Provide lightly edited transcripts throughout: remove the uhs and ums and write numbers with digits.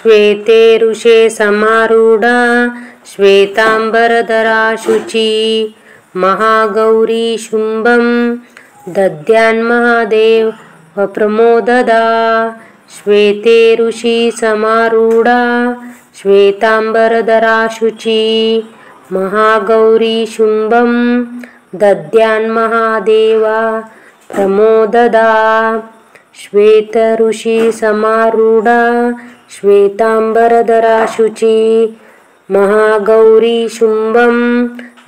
श्वेते ऋषे समारूढा श्वेतांबरधरा शुची महागौरी शुंभं दद्यान्महादेव प्रमोददा श्वेते ऋषी समारूढा श्वेतांबरधरा शुची महागौरी शुंभं दद्यान्महादेवा प्रमोददा श्वेत ऋषी समारूढा श्वेतांबरधरा शुची महागौरी शुंभं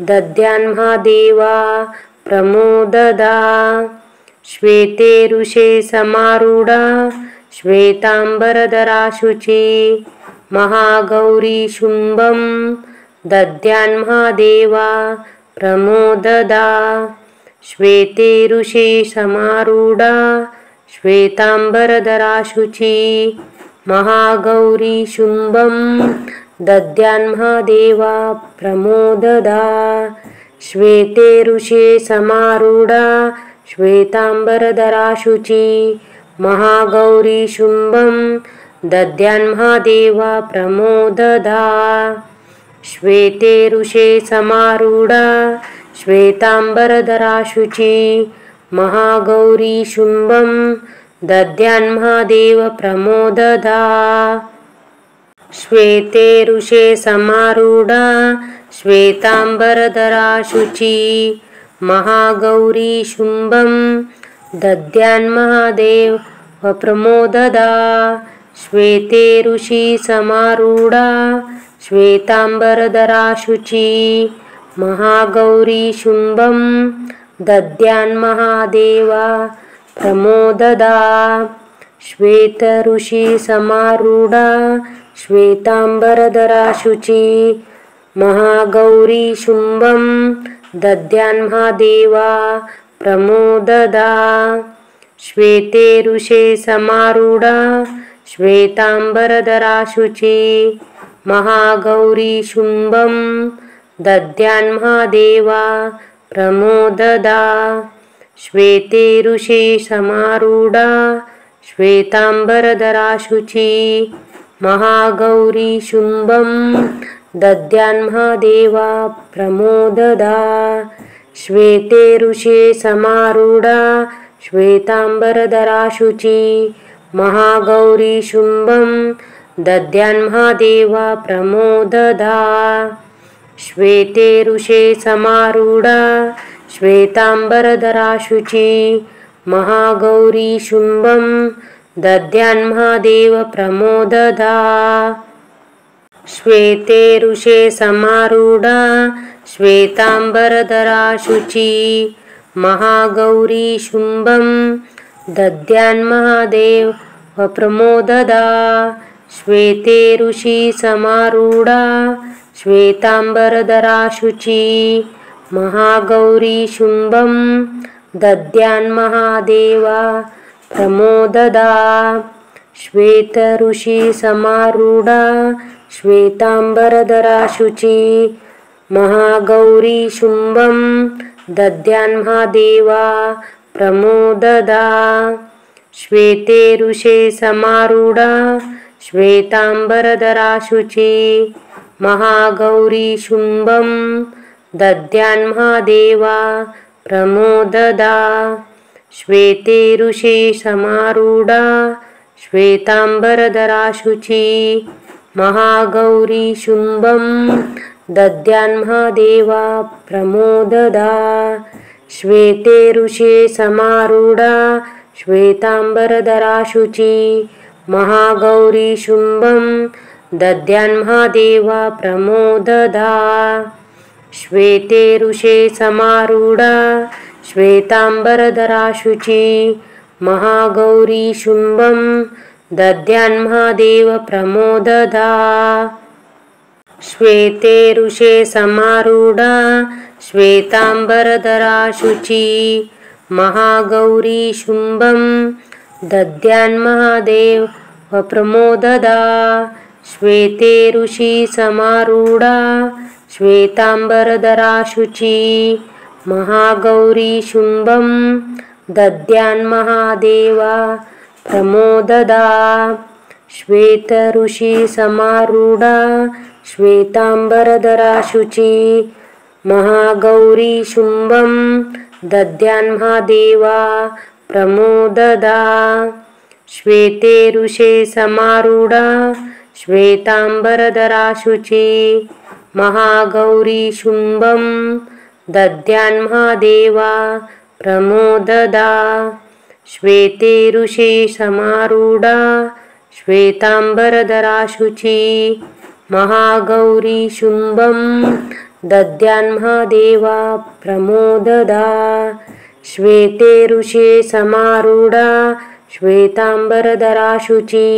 दद्यान्महादेवा प्रमोददा श्वेते ऋषे समारूढा श्वेतांबरधरा शुची महागौरी शुंभं दद्यान्महादेवा प्रमोददा श्वेते ऋषे समारूढा श्वेतांबरधरा शुची महागौरी शुंभं दद्यान्महादेवा प्रमोददा श्वेते ऋषे समारूढा श्वेतांबरधरा शुची महागौरी शुंभं दद्यान्महादेवा प्रमोददा श्वेते ऋषे समारूढा श्वेतांबरधरा शुची महागौरी शुंभं दद्यान्महादेव प्रमोददा श्वेते ऋषे समारूढा श्वेतांबरधरा शुची महागौरी शुंभं दद्यान्महादेव प्रमोददा श्वेते ऋषी समारूढा श्वेतांबरधरा शुची महागौरी शुंभं दद्यान्महादेवा प्रमोददा श्वेत ऋषी समारूढा श्वेतांबरधरा शुची महागौरी शुंभं दद्यान्महादेवा प्रमोददा श्वेते ऋषे समारूढा श्वेतांबरधरा शुची महागौरी शुंभं दद्यान्महादेवा प्रमोददा श्वेते ऋषे समारूढा श्वेतांबरधरा शुची महागौरी शुंभं दद्यान्महादेवा प्रमोददा श्वेते ऋषे समारूढा श्वेतांबरधरा शुची महागौरी शुंभं दद्यान्महादेवा प्रमोददा श्वेते ऋषे समारूढा श्वेतांबरधरा शुची महागौरी शुंभं दद्यान्महादेव प्रमोददा श्वेते ऋषे समारूढा श्वेतांबरधरा शुची महागौरी शुंभं दद्यान्महादेव प्रमोददा श्वेते ऋषी समारूढा श्वेतांबरधरा शुची महागौरी शुंभं दद्यान्महादेवा प्रमोददा श्वेत ऋषी समारूढा श्वेतांबरधरा शुची महागौरी शुंभं दद्यान्महादेवा प्रमोददा श्वेते ऋषे समारूढा श्वेतांबरधरा शुची महागौरी शुंभं दद्यान्महादेवा प्रमोददा श्वेते ऋषे समारूढा श्वेतांबरधरा शुची महागौरी शुंभं दद्यान्महादेवा प्रमोददा श्वेते ऋषे समारूढा श्वेतांबरधरा शुची महागौरी शुंभं दद्यान्महादेवा प्रमोददा श्वेते ऋषे समारूढा श्वेतांबरधरा शुची महागौरी शुंभं दद्यान्महादेव प्रमोददा श्वेते ऋषे समारूढा श्वेतांबरधरा शुची महागौरी शुंभं दद्यान्महादेव प्रमोददा श्वेते ऋषी समारूढा श्वेतांबरधरा शुची महागौरी शुंभं दद्यान्महादेवा प्रमोददा श्वेतऋषि समारूढा श्वेतांबरधरा शुची महागौरी शुंभं दद्यान्महादेवा प्रमोददा श्वेते ऋषे समारूढा श्वेतांबरधरा शुची महागौरी शुंभं दद्यान्महादेवा प्रमोददा श्वेते ऋषे समारूढा श्वेतांबरधरा शुची महागौरी शुंभं दद्यान्महादेवा प्रमोददा श्वेते ऋषे समारूढा श्वेतांबरधरा शुची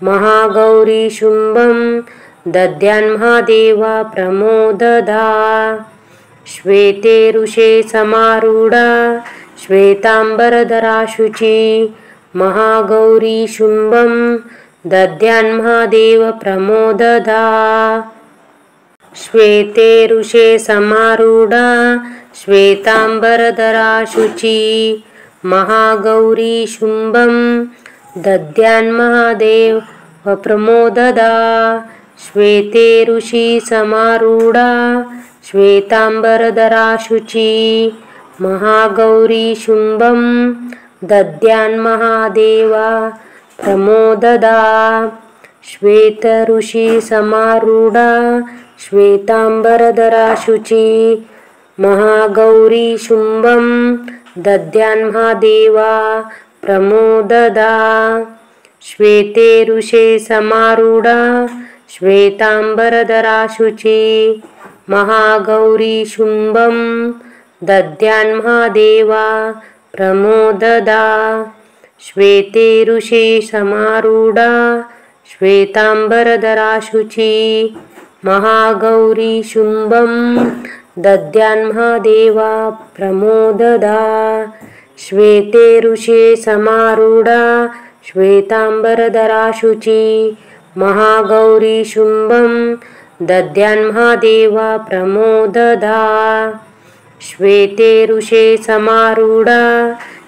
महागौरी शुंभं दद्यान्महादेवा प्रमोददा श्वेते ऋषे समारूढा श्वेतांबरधरा शुची महागौरी शुंभं दद्यान्महादेव प्रमोददा श्वेते ऋषे समारूढा श्वेतांबरधरा शुची महागौरी शुंभं दद्यान्महादेव प्रमोददा श्वेते ऋषि समारूढा श्वेतांबरधरा शुची महागौरी शुंभं दद्यान्महादेवा प्रमोददा श्वेतऋषि समारूढा श्वेतांबरधरा शुची महागौरी शुंभं दद्यान्महादेवा प्रमोददा श्वेते ऋषे समारूढा श्वेतांबरधरा शुची महागौरी शुंभं दद्यान्महादेवा प्रमोददा श्वेते ऋषे समारूढा श्वेतांबरधरा शुची महागौरी शुंभं दद्यान्महादेवा प्रमोददा श्वेते ऋषे समारूढा श्वेतांबरधरा शुची महागौरी शुंभं दद्यान्महादेवा प्रमोददा श्वेते ऋषे समारूढा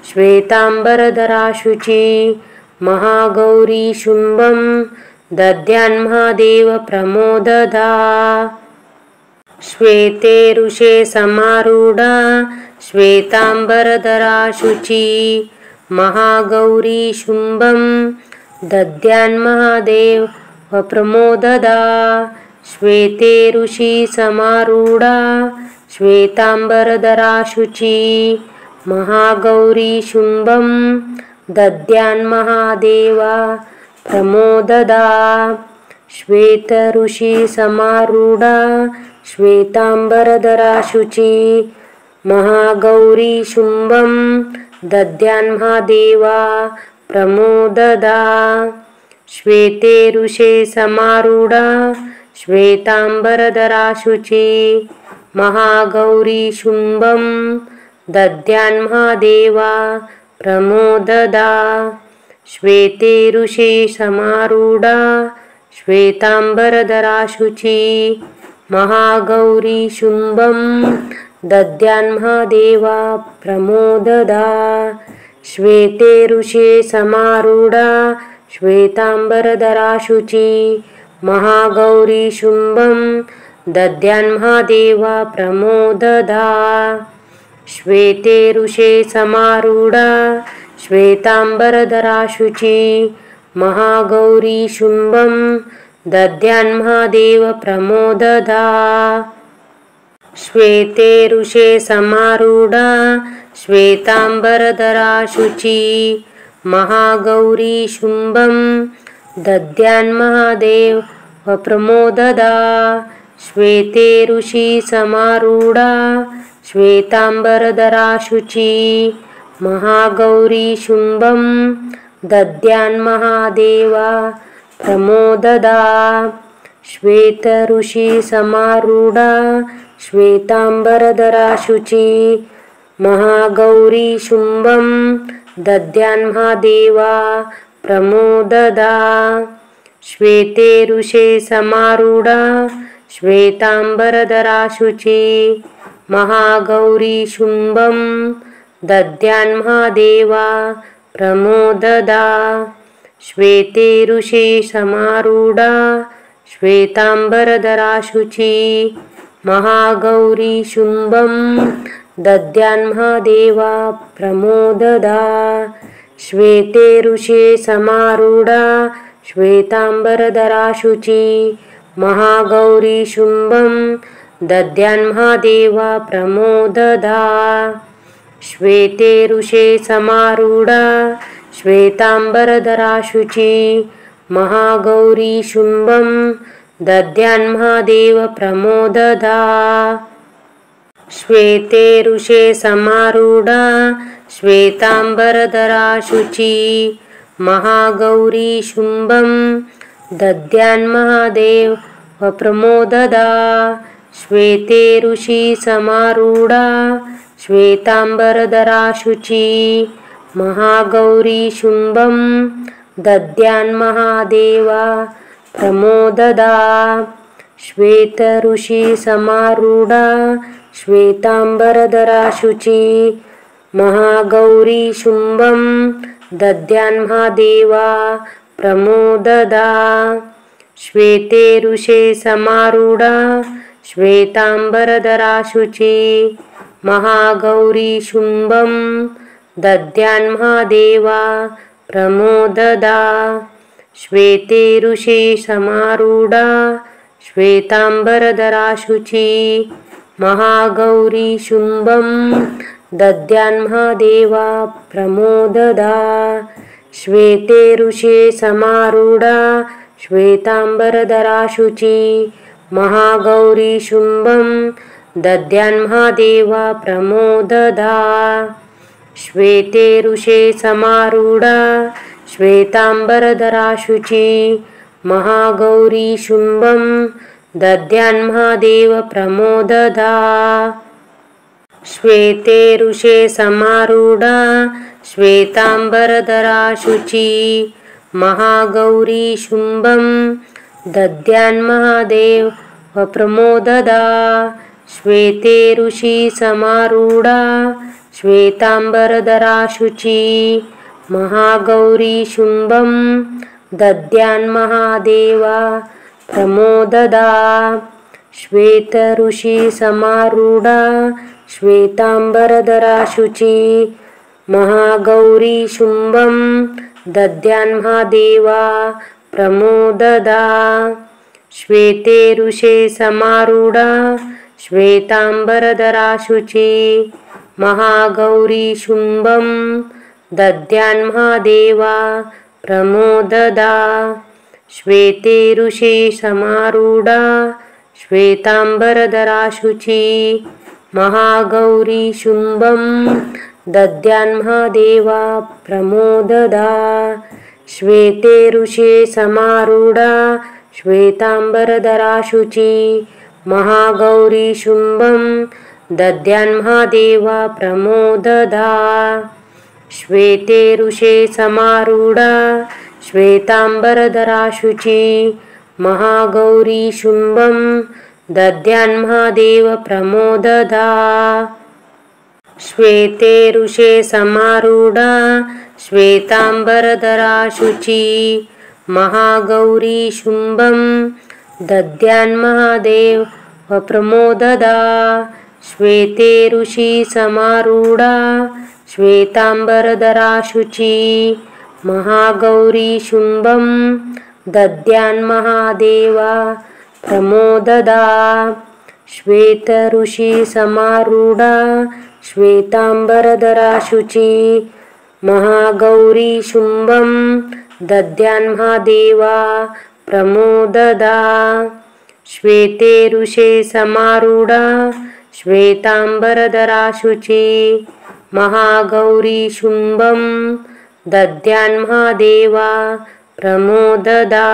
श्वेतांबरधरा शुची महागौरी शुंभं दद्यान्महादेव प्रमोददा श्वेते ऋषे समारूढा श्वेतांबरधरा शुची महागौरी शुंभं दद्यान्महादेव प्रमोददा श्वेते ऋषि समारूढा श्वेतांबरधरा शुची महागौरी शुंभं दद्यान्महादेवा प्रमोददा श्वेतऋषि समारूढा श्वेतांबरधरा शुची महागौरी शुंभं दद्यान्महादेवा प्रमोददा श्वेते ऋषे समारूढा श्वेतांबरधरा शुची महागौरी शुंभं दद्यान्महादेवा प्रमोददा श्वेते ऋषे समारूढा श्वेतांबरधरा शुची महागौरी शुंभं दद्यान्महादेवा प्रमोददा श्वेते ऋषे समारूढा श्वेतांबरधरा शुची महागौरी शुंभं दद्यान्महादेवा प्रमोददा श्वेते ऋषे समारूढा श्वेतांबरधरा शुची महागौरी शुंभं दद्यान्महादेव प्रमोददा श्वेते ऋषे समारूढा श्वेतांबरधरा शुची महागौरी शुंभं दद्यान्महादेव प्रमोददा श्वेते ऋषि समारूढा श्वेतांबरधरा शुची महागौरी शुंभं दद्यान्महादेवा प्रमोददा श्वेतऋषि समारूढा श्वेतांबरधरा शुची महागौरी शुंभं दद्यान्महादेवा प्रमोददा श्वेते ऋषे समारूढा श्वेतांबरधरा शुची महागौरी शुंभं दद्यान्महादेवा प्रमोददा श्वेतेरुषे समारूढा श्वेतांबरधरा शुची महागौरी शुंभं दद्यान्महादेवा प्रमोददा श्वेतेरुषे समारूढा श्वेतांबरधरा शुची महागौरी शुंभं दद्यान्महादेवा प्रमोददा श्वेतेरुषे समारूढा श्वेतांबरधरा शुची महागौरी शुंभं दद्यान्महादेव प्रमोददा श्वेतेरुषे समारूढा श्वेतांबरधरा शुची महागौरी शुंभं दद्यान्महादेव प्रमोददा श्वेतेरुषी समारूढा श्वेतांबरधरा शुची महागौरी शुंभं दद्यान्महादेवा प्रमोददा श्वेतऋषि समारूढा श्वेतांबरधरा शुची महागौरी शुंभं दद्यान्महादेवा प्रमोददा श्वेतेरुषे समारूढा श्वेतांबरधरा शुची महागौरी शुंभं दद्यान्महादेवा प्रमोददा श्वेतेरुषे समारूढा श्वेतांबरधरा शुची महागौरी शुंभं दद्यान्महादेवा प्रमोददा श्वेतेरुषे समारूढा श्वेतांबरधरा शुची महागौरी शुंभं दद्यान्महादेवा प्रमोददा श्वेतेरुषे समारूढा श्वेतांबरधरा शुची महागौरी शुंभं दद्यान्महादेव प्रमोददा श्वेतेरुषे समारूढा श्वेतांबरधरा शुची महागौरी शुंभं दद्यान्महादेव प्रमोददा श्वेतेरुषि समारूढा श्वेतांबरधरा शुची महागौरी शुंभं दद्यान्महादेवा प्रमोददा श्वेतऋषि समारूढा श्वेतांबरधरा शुची महागौरी शुंभं दद्यान्महादेवा प्रमोददा श्वेतेरुषे समारूढा श्वेतांबरधरा शुची महागौरी शुंभं दद्यान्महादेवा प्रमोददा श्वेतेरुषे समारूढा श्वेतांबरधरा शुची महागौरी शुंभं दद्यान्महादेवा प्रमोददा श्वेतेरुषे समारूढा श्वेतांबरधरा शुची महागौरी शुंभं दद्यान्महादेवा प्रमोददा श्वेतेरुषे समारूढा श्वेतांबरधरा शुची महागौरी शुंभं दद्यान्महादेव प्रमोददा श्वेतेरुषे समारूढा श्वेतांबरधरा शुची महागौरी शुंभं दद्यान्महादेव प्रमोददा श्वेतेरुषि समारूढा श्वेतांबरधरा शुची महागौरी शुंभं दद्यान्महादेवा प्रमोददा श्वेतऋषि समारूढा श्वेतांबरधरा शुची महागौरी शुंभं दद्यान्महादेवा प्रमोददा श्वेतेरुषे समारूढा श्वेतांबरधरा शुची महागौरी शुंभं दद्यान्महादेवा प्रमोददा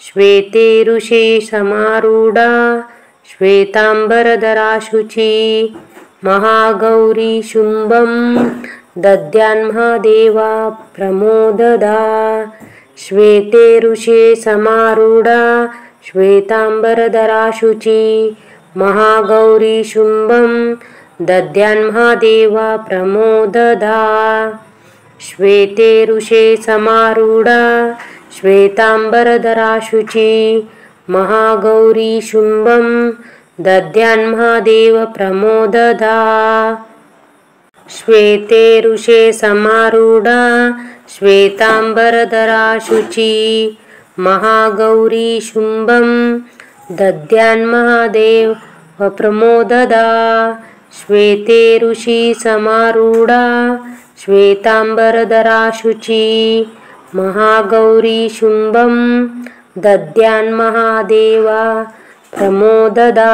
श्वेतेरुषे समारूढा श्वेतांबरधरा शुची महागौरी शुंभं दद्यान्महादेवा प्रमोददा श्वेतेरुषे समारूढा श्वेतांबरधरा शुची महागौरी शुंभं दद्यान्महादेवा प्रमोददा श्वेते ऋषे समारूढा श्वेतांबरधरा शुची महागौरी शुंभं दद्यान्महादेव प्रमोददा। श्वेते ऋषे समारूढा श्वेतांबरधरा शुची महागौरी शुंभं दद्यान्महादेव प्रमोददा। श्वेते ऋषी समारूढा श्वेतांबरधरा शुची महागौरी शुंभं दद्यान्महादेवा प्रमोददा।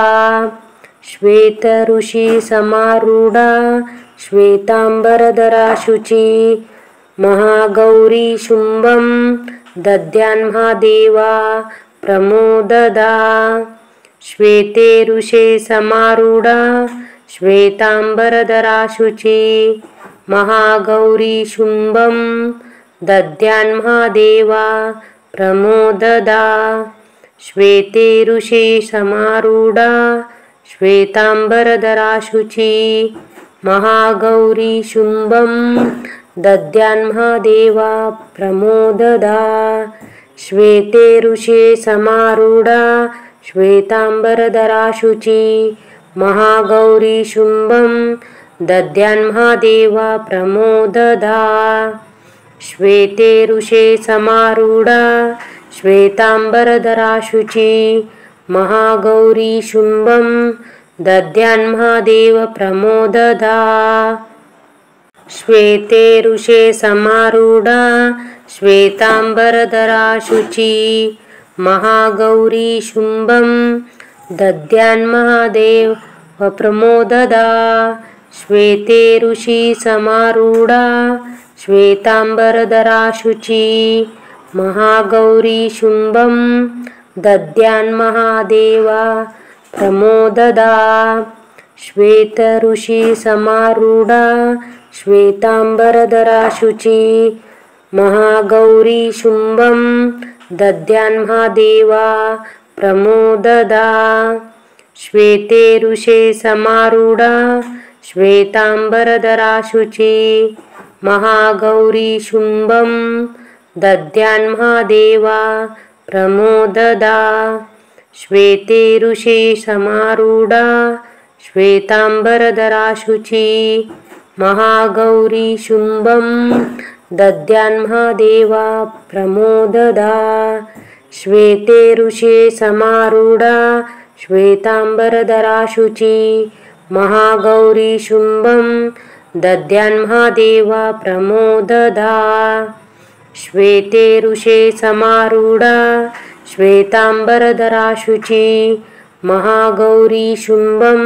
श्वेत ऋषी समारूढा श्वेतांबरधरा शुची महागौरी शुंभं दद्यान्महादेवा प्रमोददा। श्वेते ऋषे समारूढा श्वेतांबरधरा शुची महागौरी शुंभं दद्यान्महादेवा प्रमोददा। श्वेते ऋषे समारूढा श्वेतांबरधरा शुची महागौरी शुंभं दद्यान्महादेवा प्रमोददा। श्वेते ऋषे समारूढा श्वेतांबरधरा शुची महागौरी शुंभं दद्यान्महादेवा प्रमोददा। श्वेते ऋषे समारूढा श्वेतांबरधरा शुची महागौरी शुंभं दद्यान्महादेव प्रमोददा। श्वेते ऋषे समारूढा श्वेतांबरधरा शुची महागौरी शुंभं दद्यान्महादेव प्रमोददा। श्वेते ऋषी समारूढा श्वेतांबरधरा शुची महागौरी शुंभं दद्यान्महादेवा प्रमोददा। श्वेत ऋषी समारूढा श्वेतांबरधरा शुची महागौरी शुंभं दद्यान्महादेवा प्रमोददा। श्वेते ऋषे समारूढा श्वेतांबरधरा शुची महागौरी शुंभं दद्यान्महादेवा प्रमोददा। श्वेते ऋषे समारूढा श्वेतांबरधरा शुची महागौरी शुंभं दद्यान्महादेवा प्रमोददा। श्वेते ऋषे समारूढा श्वेतांबरधरा शुची महागौरी शुंभं दद्यान्महादेवा प्रमोददा। श्वेते ऋषे समारूढा श्वेतांबरधरा शुची महागौरी शुंभं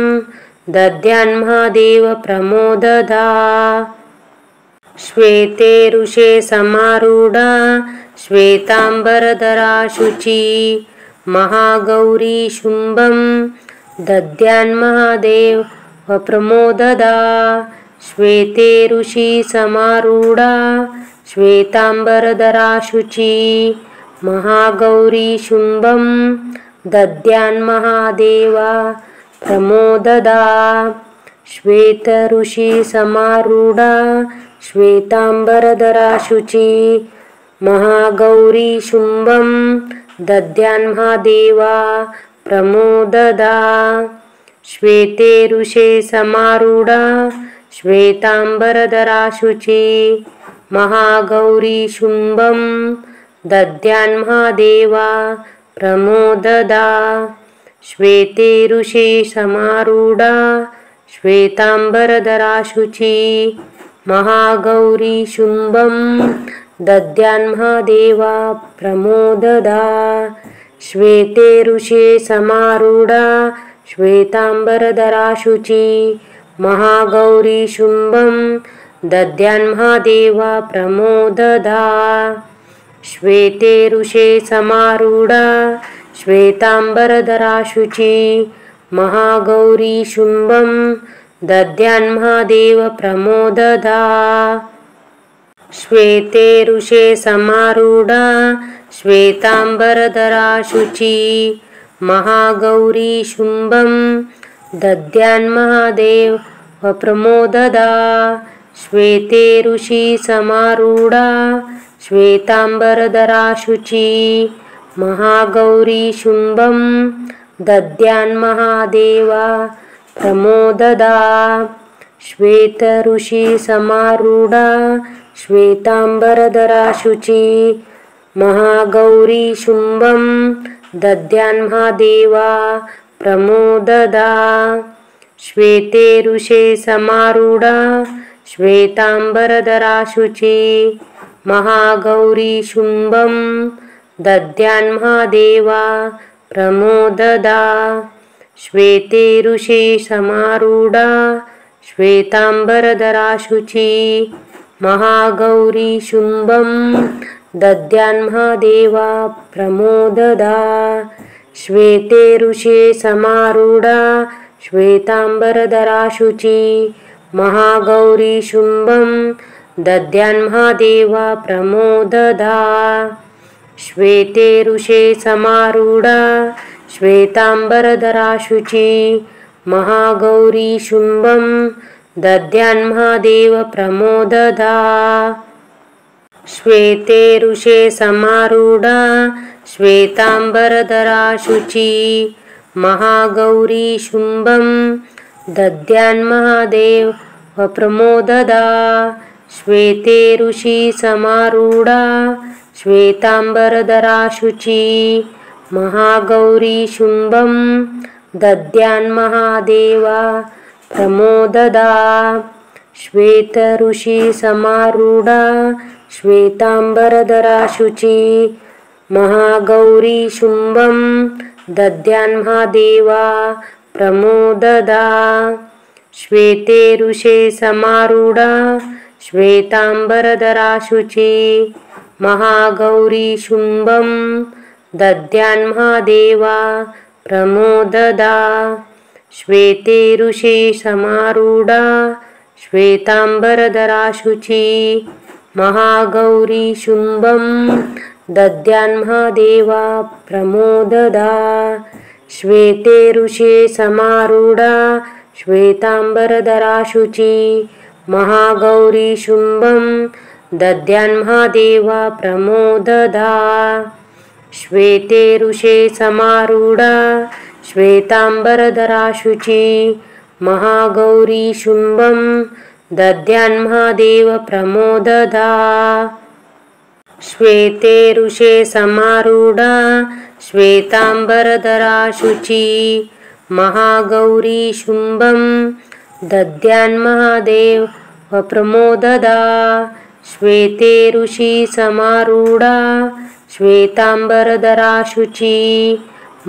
दद्यान्महादेव प्रमोददा। श्वेते ऋषे समारूढा श्वेतांबरधरा शुची महागौरी शुंभं दद्यान्महादेव प्रमोददा। श्वेते ऋषी समारूढा श्वेतांबरधरा शुची महागौरी शुंभं दद्यान्महादेवा प्रमोददा। श्वेत ऋषी समारूढा श्वेतांबरधरा शुची महागौरी शुंभं दद्यान्महादेवा प्रमोददा। श्वेते ऋषे समारूढा श्वेतांबरधरा शुची महागौरी शुंभं दद्यान्महादेवा प्रमोददा। श्वेते ऋषे समारूढा श्वेतांबरधरा शुची महागौरी शुंभं दद्यान्महादेवा प्रमोददा। श्वेते ऋषे समारूढा श्वेतांबरधरा शुची महागौरी शुंभं दद्यान्महादेवा प्रमोददा। श्वेते ऋषे समारूढा श्वेतांबरधरा शुची महागौरी शुंभं दद्यान्महादेव प्रमोददा। श्वेते ऋषे समारूढा श्वेतांबरधरा शुची महागौरी शुंभं दद्यान्महादेव प्रमोददा। श्वेते ऋषि समारूढा श्वेतांबरधरा शुची महागौरी शुंभं दद्यान्महादेवा प्रमोददा श्वेत ऋषि समारूढा श्वेतांबरधरा शुची महागौरी शुंभं दद्यान्महादेवा प्रमोददा श्वेते ऋषे समारूढा श्वेतांबरधरा शुची महागौरी शुंभं दद्यान्महादेवा प्रमोददा श्वेते ऋषे समारूढा श्वेतांबरधरा शुची महागौरी शुंभं दद्यान्महादेवा प्रमोददा श्वेते ऋषे समारूढा श्वेतांबरधरा शुची महागौरी शुंभं दद्यान्महादेवा प्रमोददा श्वेते ऋषे समारूढा श्वेतांबरधरा शुची महागौरी शुंभं दद्यान्महादेव प्रमोददा श्वेते ऋषे समारूढा श्वेतांबरधरा शुची महागौरी शुंभं दद्यान्महादेव प्रमोददा श्वेते ऋषि समारूढा श्वेतांबरधरा शुची महागौरी शुंभं दद्यान्महादेवा प्रमोददा श्वेत ऋषि समारूढा श्वेतांबरधरा शुची महागौरी शुंभं दद्यान्महादेवा प्रमोददा श्वेते ऋषे समारूढा श्वेतांबरधरा शुची महागौरी शुंभं दद्यान्महादेवा प्रमोददा श्वेते ऋषि समारूढा श्वेतांबरधरा शुची महागौरी शुंभं दद्यान्महादेवा प्रमोददा श्वेते ऋषे समारूढा श्वेतांबरधरा शुची महागौरी शुंभं दद्यान्महादेवा प्रमोददा श्वेते ऋषे समारूढा श्वेतांबरधरा शुची महागौरी शुंभं दद्यान्महादेव प्रमोददा श्वेते ऋषे समारूढा श्वेतांबरधरा शुची महागौरी शुंभं दद्यान्महादेव प्रमोददा श्वेते ऋषि समारूढा श्वेतांबरधरा शुची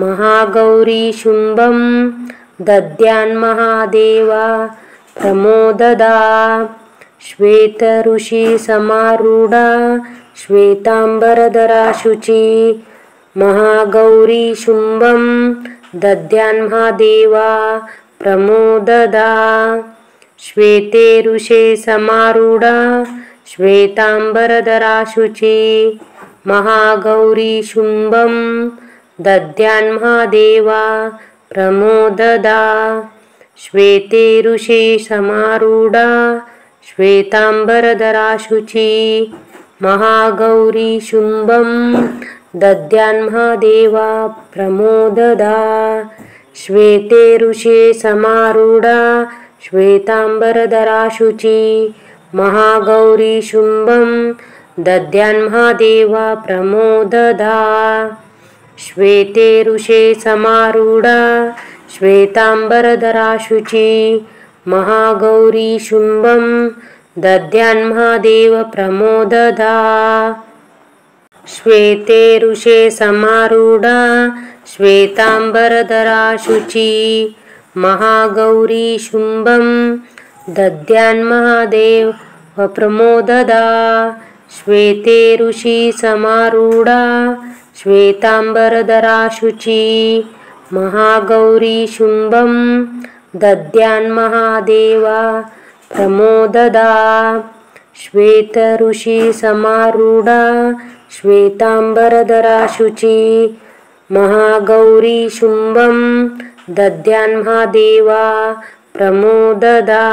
महागौरी शुंभं दद्यान्महादेवा प्रमोददा श्वेत ऋषि समारूढा श्वेतांबरधरा शुची महागौरी शुंभं दद्यान्महादेवा प्रमोददा श्वेते ऋषे समारूढा श्वेतांबरधरा शुची महागौरी शुंभं दद्यान्महादेवा प्रमोददा श्वेते ऋषि समारूढा श्वेतांबरधरा शुची महागौरी शुंभं दद्यान्महादेवा प्रमोददा श्वेते ऋषे समारूढा श्वेतांबरधरा शुची महागौरी शुंभं दद्यान्महादेवा प्रमोददा श्वेते ऋषे समारूढा श्वेतांबरधरा शुची महागौरी शुंभं दद्यान्महादेव प्रमोददा श्वेते ऋषे समारूढा श्वेतांबरधरा शुची महागौरी शुंभं दद्यान्महादेव प्रमोददा श्वेते ऋषि समारूढा श्वेतांबरधरा शुची महागौरी शुंभं दद्यान्महादेवा प्रमोददा श्वेत ऋषि समारूढा श्वेतांबरधरा शुची महागौरी शुंभं दद्यान्महादेवा प्रमोददा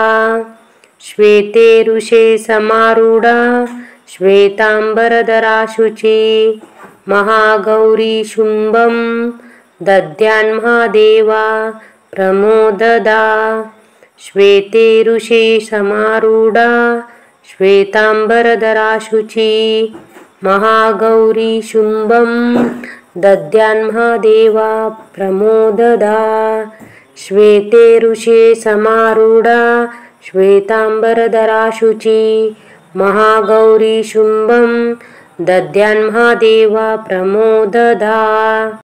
श्वेते ऋषे समारूढा श्वेतांबरधरा शुची महागौरी शुंभं दद्यान्महादेवा प्रमोददा श्वेते ऋषे समारूढा श्वेतांबरधरा शुची महागौरी शुंभं दद्यान्महादेवा प्रमोददा श्वेते ऋषे समारूढा श्वेतांबरधरा शुची महागौरी शुंभं दद्यान्महादेवा प्रमोददा।